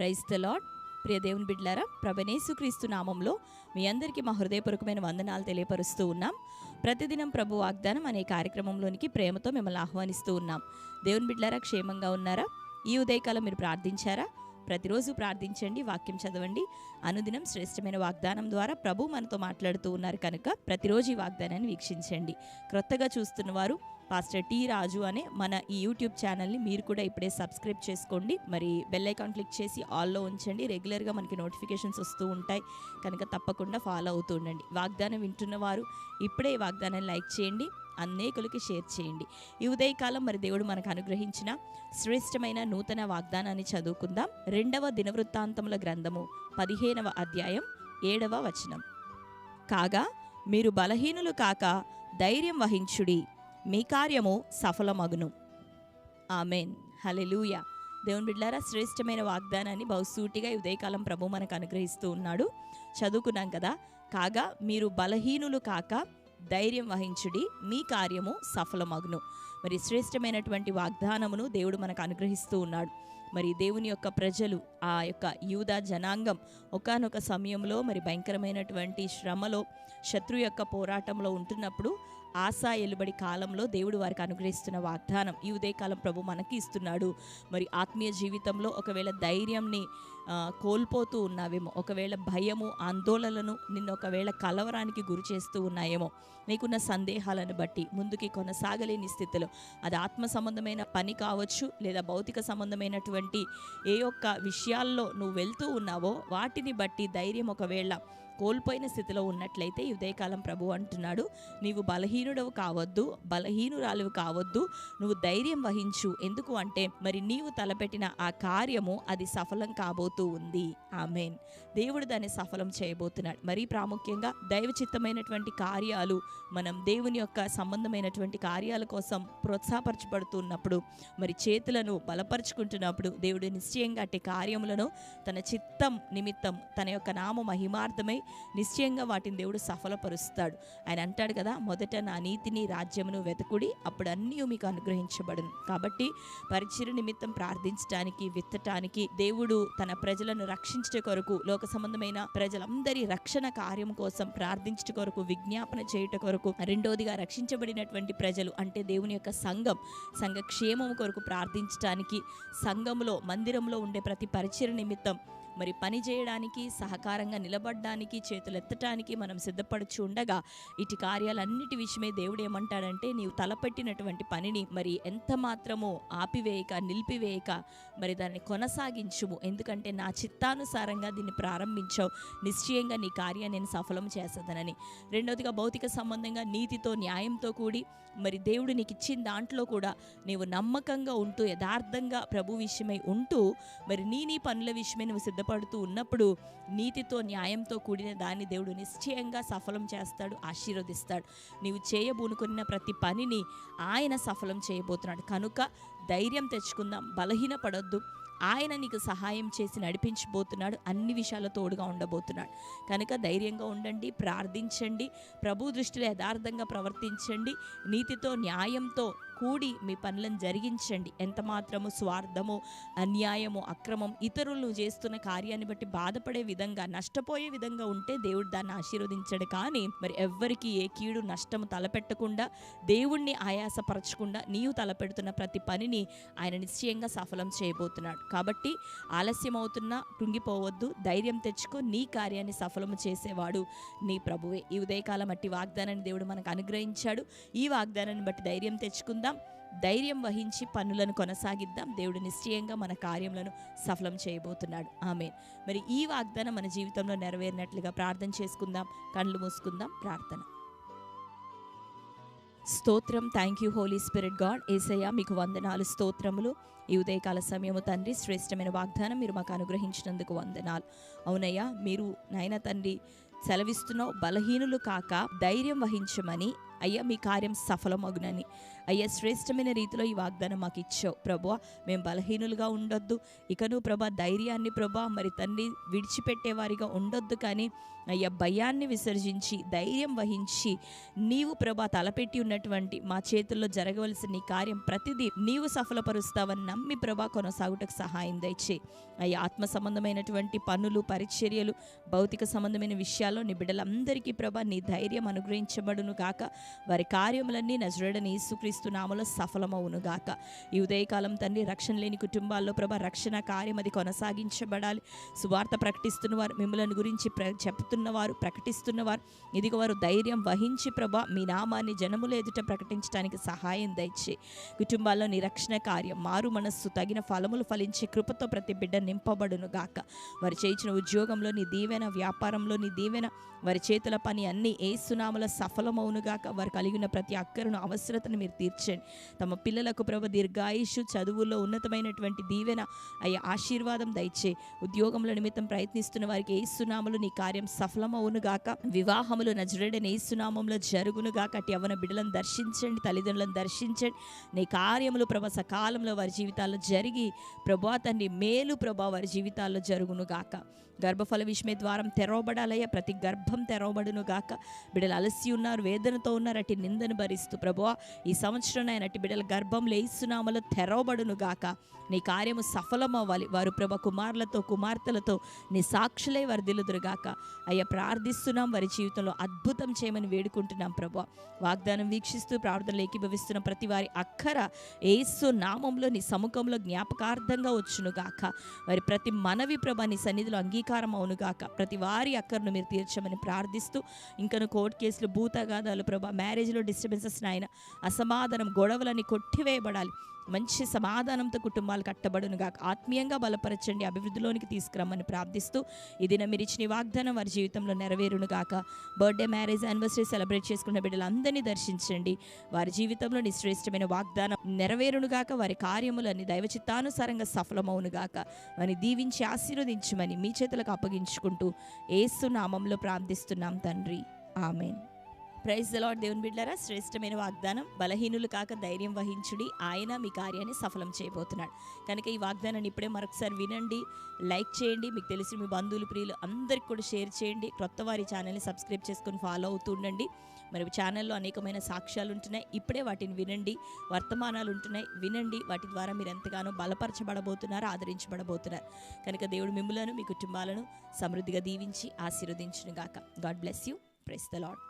Praise the lord. ప్రియ దేవుని బిడ్డలారా, ప్రభుయేసుక్రీస్తు నామంలో మీ అందరికీ మా హృదయపూర్వకమైన వందనాలు తెలియపరుస్తూ ఉన్నాం. ప్రతిదినం ప్రభు వాగ్దానం అనే కార్యక్రమంలోనికి ప్రేమతో మిమ్మల్ని ఆహ్వానిస్తూ ఉన్నాం. దేవుని బిడ్డలారా, క్షేమంగా ఉన్నారా? ఈ ఉదయకాలం మీరు ప్రార్థించారా? ప్రతిరోజు ప్రార్థించండి, వాక్యం చదవండి. అనుదినం శ్రేష్టమైన వాగ్దానం ద్వారా ప్రభు మనతో మాట్లాడుతూ ఉన్నారు కనుక ప్రతిరోజు ఈ వాగ్దానాన్ని వీక్షించండి. క్రొత్తగా చూస్తున్న వారు పాస్టర్ టి రాజు అనే మన ఈ యూట్యూబ్ ఛానల్ని మీరు కూడా ఇప్పుడే సబ్స్క్రైబ్ చేసుకోండి. మరి బెల్ ఐకాన్ క్లిక్ చేసి ఆల్లో ఉంచండి. రెగ్యులర్గా మనకి నోటిఫికేషన్స్ వస్తూ ఉంటాయి కనుక తప్పకుండా ఫాలో అవుతూ ఉండండి. వాగ్దానం వింటున్న వారు ఇప్పుడే ఈ వాగ్దానాన్ని లైక్ చేయండి, అనేకులకి షేర్ చేయండి. ఈ ఉదయకాలం మరి దేవుడు మనకు అనుగ్రహించిన శ్రేష్టమైన నూతన వాగ్దానాన్ని చదువుకుందాం. 2వ దినవృత్తాంతముల గ్రంథము 15వ అధ్యాయం 7వ వచనం. కాగా మీరు బలహీనులు కాక ధైర్యం వహించుడి, మీ కార్యము సఫలమగును. ఆమెన్, హల్లెలూయా. దేవుని బిడ్డలారా, శ్రేష్టమైన వాగ్దానాన్ని బహుసూటిగా ఈ ఉదయకాలం ప్రభు మనకు అనుగ్రహిస్తూ ఉన్నాడు. చదువుకున్నాం కదా. కాగా మీరు బలహీనులు కాక ధైర్యం వహించుడి, మీ కార్యము సఫలమగును. మరి శ్రేష్టమైనటువంటి వాగ్దానమును దేవుడు మనకు అనుగ్రహిస్తూ ఉన్నాడు. మరి దేవుని యొక్క ప్రజలు, ఆ యొక్క యూదా జనాంగం ఒకానొక సమయంలో మరి భయంకరమైనటువంటి శ్రమలో, శత్రు యొక్క పోరాటంలో ఉంటున్నప్పుడు ఆశా ఎలుబడి కాలంలో దేవుడు వారికి అనుగ్రహిస్తున్న వాగ్దానం ఈ ఉదయకాలం ప్రభు మనకి ఇస్తున్నాడు. మరి ఆత్మీయ జీవితంలో ఒకవేళ ధైర్యంని కోల్పోతూ ఉన్నావేమో, ఒకవేళ భయము ఆందోళనలను నిన్ను ఒకవేళ కలవరానికి గురి చేస్తూ ఉన్నాయేమో, నీకున్న సందేహాలను బట్టి ముందుకి కొనసాగలేని స్థితిలో, అది ఆత్మ సంబంధమైన పని కావచ్చు లేదా భౌతిక సంబంధమైనటువంటి ఏ ఒక్క విషయాల్లో నువ్వు వెళ్తూ ఉన్నావో వాటిని బట్టి ధైర్యం ఒకవేళ కోల్పోయిన స్థితిలో ఉన్నట్లయితే ఈ ఉదయకాలం ప్రభు అంటున్నాడు, నీవు బలహీనుడవు కావద్దు, బలహీనురాలువు కావద్దు, నువ్వు ధైర్యం వహించు. ఎందుకు అంటే మరి నీవు తలపెట్టిన ఆ కార్యము అది సఫలం కాబోతూ ఉంది. ఆమేన్. దేవుడు దాన్ని సఫలం చేయబోతున్నాడు. మరీ ప్రాముఖ్యంగా దైవ చిత్తమైనటువంటి కార్యాలు, మనం దేవుని యొక్క సంబంధమైనటువంటి కార్యాల కోసం ప్రోత్సాహపరచబడుతున్నప్పుడు, మరి చేతులను బలపరుచుకుంటున్నప్పుడు దేవుడు నిశ్చయంగా అట్టి కార్యములను తన చిత్తం నిమిత్తం తన యొక్క నామ మహిమార్థమై నిశ్చయంగా వాటిని దేవుడు సఫలపరుస్తాడు. ఆయన అంటాడు కదా, మొదట నా నీతిని రాజ్యమును వెతకుడి, అప్పుడు అన్నీ మీకు అనుగ్రహించబడును. కాబట్టి పరిచర్య నిమిత్తం ప్రార్థించడానికి, విత్తటానికి, దేవుడు తన ప్రజలను రక్షించట కొరకు, లోక సంబంధమైన ప్రజలందరి రక్షణ కార్యం కోసం ప్రార్థించట కొరకు, విజ్ఞాపన చేయుట కొరకు, రెండోదిగా రక్షించబడినటువంటి ప్రజలు అంటే దేవుని యొక్క సంఘ క్షేమం కొరకు ప్రార్థించటానికి, సంఘములో మందిరంలో ఉండే ప్రతి పరిచర్య నిమిత్తం మరి పని చేయడానికి, సహకారంగా నిలబడడానికి, చేతులెత్తటానికి మనం సిద్ధపడుచు ఉండగా ఇటు కార్యాలన్నిటి విషయమే దేవుడు ఏమంటాడంటే, నీవు తలపెట్టినటువంటి పనిని మరి ఎంత మాత్రమో ఆపివేయక, నిలిపివేయక మరి దాన్ని కొనసాగించుము. ఎందుకంటే నా చిత్తానుసారంగా దీన్ని ప్రారంభించావు, నిశ్చయంగా నీ కార్యాన్ని నేను సఫలం చేసేదనని. రెండవదిగా భౌతిక సంబంధంగా నీతితో, న్యాయంతో కూడి మరి దేవుడు నీకు ఇచ్చిన దాంట్లో కూడా నీవు నమ్మకంగా ఉంటూ, యథార్థంగా ప్రభు విషయమై ఉంటూ, మరి నీ పనుల విషయమై నువ్వు సిద్ధపడుతూ ఉన్నప్పుడు నీతితో, న్యాయంతో కూడిన దాన్ని దేవుడు నిశ్చయంగా సఫలం చేస్తాడు, ఆశీర్వదిస్తాడు. నీవు చేయబూనుకున్న ప్రతి పనిని ఆయన సఫలం చేయబోతున్నాడు. కనుక ధైర్యం తెచ్చుకుందాం, బలహీనపడొద్దు. ఆయన నీకు సహాయం చేసి నడిపించబోతున్నాడు, అన్ని విషయాల తోడుగా ఉండబోతున్నాడు. కనుక ధైర్యంగా ఉండండి, ప్రార్థించండి, ప్రభు దృష్టిలో యథార్థంగా ప్రవర్తించండి, నీతితో, న్యాయంతో కూడి మీ పనులను జరిగించండి. ఎంత మాత్రము స్వార్థము, అన్యాయము, అక్రమం, ఇతరులు చేస్తున్న కార్యాన్ని బట్టి బాధపడే విధంగా, నష్టపోయే విధంగా ఉంటే దేవుడు దాన్ని ఆశీర్వదించడు. కానీ మరి ఎవ్వరికి ఏ కీడు నష్టము తలపెట్టకుండా, దేవుణ్ణి ఆయాసపరచకుండా నీవు తలపెడుతున్న ప్రతి పనిని ఆయన నిశ్చయంగా సఫలం చేయబోతున్నాడు. కాబట్టి ఆలస్యం అవుతున్నా కృంగిపోవద్దు, ధైర్యం తెచ్చుకో, నీ కార్యాన్ని సఫలము చేసేవాడు నీ ప్రభువే. ఈ ఉదయకాలం అట్టి వాగ్దానాన్ని దేవుడు మనకు అనుగ్రహించాడు. ఈ వాగ్దానాన్ని బట్టి ధైర్యం తెచ్చుకుందాం, ధైర్యం వహించి పనులను కొనసాగిద్దాం. దేవుడు నిశ్చయంగా మన కార్యములను సఫలం చేయబోతున్నాడు. ఆమేన్. మరి ఈ వాగ్దానం మన జీవితంలో నెరవేరినట్లుగా ప్రార్థన చేసుకుందాం. కళ్ళు మూసుకుందాం. ప్రార్థన. స్తోత్రం. Thank you Holy Spirit God. యేసయ్య మీకు వందనాలు, స్తోత్రములు. ఈ ఉదయకాల సమయము తండ్రి, శ్రేష్టమైన వాగ్దానం మీరు మాకు అనుగ్రహించినందుకు వందనాలు. అవునయ్యా, మీరు నాయన తండ్రి సెలవిస్తున్నావు, బలహీనులు కాక ధైర్యం వహించమని. అయ్యా మీ కార్యం సఫలమగునని. అయ్యా శ్రేష్టమైన రీతిలో ఈ వాగ్దానం మాకు ఇచ్చావు ప్రభువా. మేము బలహీనులుగా ఉండొద్దు, ఇకను ప్రభా ధైర్యాన్ని ప్రభా మరి తండ్రి విడిచిపెట్టేవారిగా ఉండొద్దు, కానీ అయ్యా భయాన్ని విసర్జించి ధైర్యం వహించి నీవు ప్రభా తలపెట్టి ఉన్నటువంటి మా చేతుల్లో జరగవలసిన నీ కార్యం ప్రతిదీ నీవు సఫలపరుస్తావని నమ్మి ప్రభా కొనసాగుటకు సహాయం దయచే. అయ్యా ఆత్మ సంబంధమైనటువంటి పనులు, పరిచర్యలు, భౌతిక సంబంధమైన విషయాల్లో నీ బిడ్డలందరికీ ప్రభా నీ ధైర్యం అనుగ్రహించబడును గాక. వారి కార్యములన్నీ నజరేయుడైన యేసుక్రీస్తు నామములో సఫలమవును గాక. ఈ ఉదయకాలం తండ్రి రక్షణ లేని కుటుంబాల్లో ప్రభా రక్షణ కార్యం అది కొనసాగించబడాలి. సువార్త ప్రకటిస్తున్న వారు, మిమ్మల్ని గురించి చెప్తున్నవారు, ప్రకటిస్తున్నవారు, ఇదిగో వారు ధైర్యం వహించి ప్రభా మీ నామాన్ని జనముల ఎదుట ప్రకటించడానికి సహాయం దయచే. కుటుంబాల్లో నీ రక్షణ కార్యం, మారు మనస్సు, తగిన ఫలములు ఫలించే కృపతో ప్రతి బిడ్డ నింపబడును గాక. వారు చేయించిన ఉద్యోగంలో నీ దీవెన, వ్యాపారంలో నీ దీవెన, వారి చేతుల పని అన్నీ ఏసునామల సఫలమవును గాక. వారు కలిగిన ప్రతి అక్కరను, అవసరతను మీరు తీర్చండి. తమ పిల్లలకు ప్రభు దీర్ఘాయుషు, చదువుల్లో ఉన్నతమైనటువంటి దీవెన, అయ్యా ఆశీర్వాదం దయచే. ఉద్యోగంలో నిమిత్తం ప్రయత్నిస్తున్న వారికి ఏసునామలు నీ కార్యం సఫలమవును గాక. వివాహములు నజరేయుడైన యేసునామములో జరుగును గాక. అటు యవ్వన బిడ్డలను దర్శించండి, తల్లిదండ్రులను దర్శించండి. నీ కార్యములు ప్రభా సకాలంలో వారి జీవితాల్లో జరిగి ప్రభా తండ్రి మేలు ప్రభా వారి జీవితాల్లో జరుగును గాక. గర్భఫల విషమే ద్వారం తెరవబడాలయ్యా, ప్రతి గర్భం తెరవబడును గాక. బిడ్డలు అలసి ఉన్నారు, వేదనతో ఉన్నారు, అటు నిందను భరిస్తూ ప్రభువా ఈ సంవత్సరం ఆయన అటు బిడ్డల గర్భంలో యేసునామములో తెరవబడును గాక. నీ కార్యము సఫలమవ్వాలి. వారు ప్రభా కుమారులతో, కుమార్తెలతో నీ సాక్షులే వర్ధిల్లుదురుగాక. అయ్యా ప్రార్థిస్తున్నాం, వారి జీవితంలో అద్భుతం చేయమని వేడుకుంటున్నాం ప్రభువా. వాగ్దానం వీక్షిస్తూ ప్రార్థనలు ఏకీభవిస్తున్న ప్రతి వారి అక్కర యేసు నామంలో నీ సముఖంలో జ్ఞాపకార్థంగా వచ్చునుగాక. వారి ప్రతి మనవి ప్రభా నీ సన్నిధిలో అంగీకారం అవునుగాక. ప్రతి వారి అక్కర్ను మీరు తీర్చమని ప్రార్థిస్తూ, ఇంకను కోర్టు కేసులు, భూతగాదాలు ప్రభా, మ్యారేజ్లో డిస్టర్బెన్సెస్ నాయన, అసమాధానం, గొడవలని కొట్టివేయబడాలి. మంచి సమాధానంతో కుటుంబాలు కట్టబడును గాక. ఆత్మీయంగా బలపరచండి, అభివృద్ధిలోనికి తీసుకురమ్మని ప్రార్థిస్తూ, ఈ దినం మీరు ఇచ్చిన వాగ్దానం వారి జీవితంలో నెరవేరును గాక. బర్త్డే, మ్యారేజ్, యానివర్సరీ సెలబ్రేట్ చేసుకున్న బిడ్డలందరినీ దర్శించండి. వారి జీవితంలో నీ శ్రేష్టమైన వాగ్దానం నెరవేరును గాక. వారి కార్యములన్నీ దైవ చిత్తానుసారంగా సఫలమవును గాక. వారిని దీవించి ఆశీర్వదించమని మీ చేతులకు అప్పగించుకుంటూ యేసు నామంలో ప్రార్థిస్తున్నాం తండ్రి, ఆమేన్. Praise the lord. దేవుని బిడ్డలారా, శ్రేష్టమైన వాగ్దానం, బలహీనులు కాక ధైర్యం వహించుడి, ఆయన మీ కార్యాన్ని సఫలం చేయబోతున్నాడు. కనుక ఈ వాగ్దానాన్ని ఇప్పుడే మరొకసారి వినండి, లైక్ చేయండి, మీకు తెలిసిన మీ బంధువులు, ప్రియులు అందరికి కూడా షేర్ చేయండి. కొత్త వారి ఛానల్ని సబ్స్క్రైబ్ చేసుకొని ఫాలో అవుతూ ఉండండి. మరి ఛానల్లో అనేకమైన సాక్ష్యాలు ఉంటున్నాయి, ఇప్పుడే వాటిని వినండి. వర్తమానాలు ఉంటున్నాయి, వినండి. వాటి ద్వారా మీరు ఎంతగానో బలపరచబడబోతున్నారు, ఆదరించబడబోతున్నారు. కనుక దేవుడు మిమ్ములను, మీ కుటుంబాలను సమృద్ధిగా దీవించి ఆశీర్వదించును గాక. God bless you. Praise the lord.